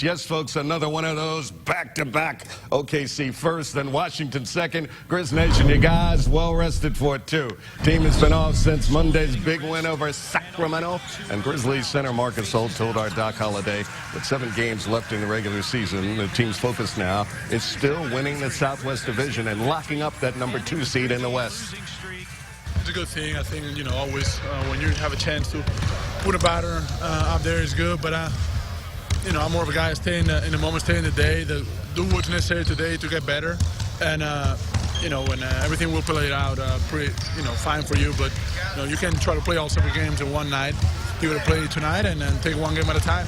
Yes, folks, another one of those back-to-back. OKC first, then Washington second. Grizz Nation, you guys well rested for it, too. Team has been off since Monday's big win over Sacramento. And Grizzlies center Marcus Holt told our Doc Holliday, with 7 games left in the regular season, the team's focus now is still winning the Southwest Division and locking up that number 2 seed in the West. It's a good thing. I think, always when you have a chance to put a batter up there is good. But, I'm more of a guy stay in the moment, stay in the day, do what's necessary today to get better. And, when everything will play out pretty, fine for you. But, you can try to play all 7 games in one night. You got to play tonight and then take one game at a time.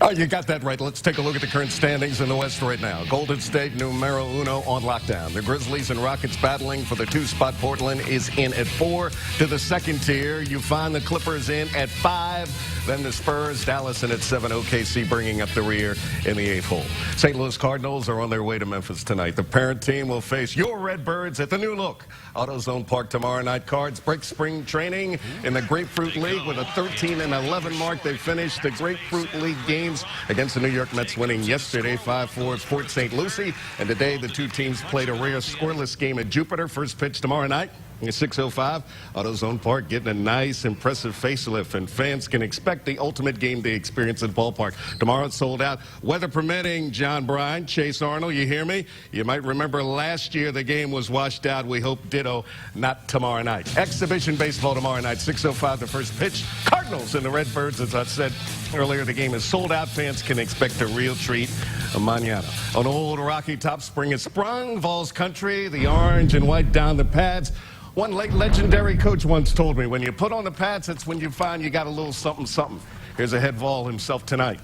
Oh, you got that right. Let's take a look at the current standings in the West right now. Golden State, numero uno on lockdown. The Grizzlies and Rockets battling for the 2 spot. Portland is in at 4. To the second tier, you find the Clippers in at 5. Then the Spurs, Dallas in at 7. OKC bringing up the rear in the 8th hole. St. Louis Cardinals are on their way to Memphis tonight. The parent team will face your Redbirds at the new look AutoZone Park tomorrow night. Cards break spring training in the Grapefruit League with a 13-11 mark. They finished the Grapefruit League games against the New York Mets, winning yesterday 5-4 at Port St. Lucie. And today the 2 teams played a rare scoreless game at Jupiter. First pitch tomorrow night. 6:05, AutoZone Park getting a nice, impressive facelift, and fans can expect the ultimate game day experience at the ballpark. Tomorrow it's sold out. Weather permitting, John Bryan, Chase Arnold, you hear me? You might remember last year the game was washed out. We hope ditto, not tomorrow night. Exhibition baseball tomorrow night, 6:05, the first pitch. Cardinals and the Redbirds, as I said earlier, the game is sold out. Fans can expect a real treat mañana. On Old Rocky Top, spring has sprung. Vols country, the orange and white down the pads. One late legendary coach once told me, when you put on the pads, that's when you find you got a little something, something. Here's a head Vol himself tonight.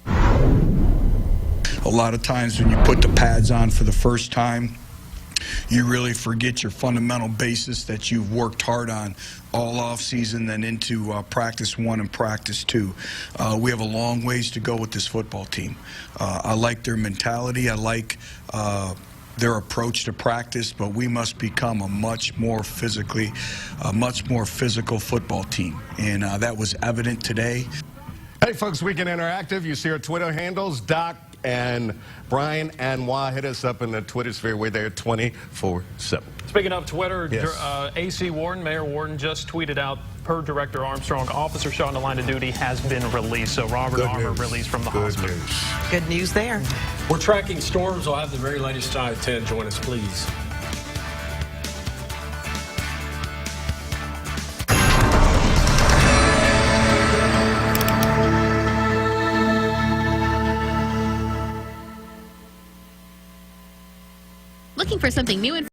A lot of times when you put the pads on for the first time, you really forget your fundamental basis that you've worked hard on all off season, then into practice 1 and practice 2. We have a long ways to go with this football team. I like their mentality. I like their approach to practice, but we must become a much more physical football team, and that was evident today. Hey folks, Weekend Interactive, you see our Twitter handles, Doc and Brian and Wah. Hit us up in the Twitter sphere. We're there 24/7. Speaking of Twitter, yes. AC Warden, Mayor Warden, just tweeted out, per Director Armstrong, Officer Shaw on the line of duty has been released. So Robert Armour released from the hospital. Good news there. We're tracking storms. I'll have the very latest time at 10. Join us, please. Looking for something new and